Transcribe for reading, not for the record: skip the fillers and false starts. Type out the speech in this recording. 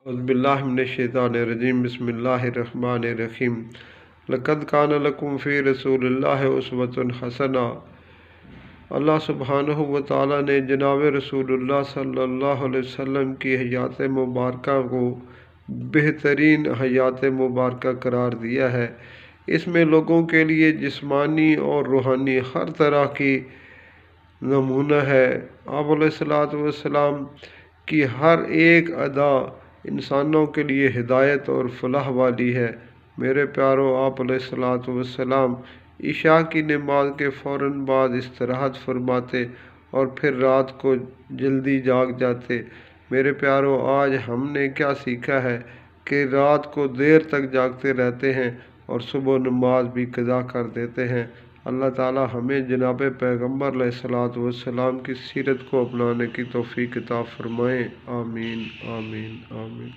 औज़ुबिल्लाहिमिनश्शैतानिर्रजीम बिस्मिल्लाहिर्रहमानिर्रहीम लक़द कान लकुम फ़ी रसूलिल्लाहि उस्वतुन हसना। अल्लाह सुब्हानहु व तआला ने जनाब रसूलुल्लाह सल्लल्लाहु अलैहि वसल्लम की हयात मुबारका को बेहतरीन हयात मुबारका करार दिया है। इसमें लोगों के लिए जिस्मानी और रूहानी हर तरह की नमूना है। आप अलैहिस्सलातु वस्सलाम की हर एक अदा इंसानों के लिए हिदायत और फलाह वाली है। मेरे प्यारो, आप अलैहिस्सलातु वस्सलाम इशा की नमाज के फ़ौरन बाद इस्तराहत फरमाते और फिर रात को जल्दी जाग जाते। मेरे प्यारो, आज हमने क्या सीखा है कि रात को देर तक जागते रहते हैं और सुबह नमाज भी कज़ा कर देते हैं। अल्लाह ताला हमें जनाब पैगम्बर अलैहिस्सलातु वस्सलाम की सीरत को अपनाने की तौफ़ीक़ अता फ़रमाएँ। आमीन आमीन आमीन।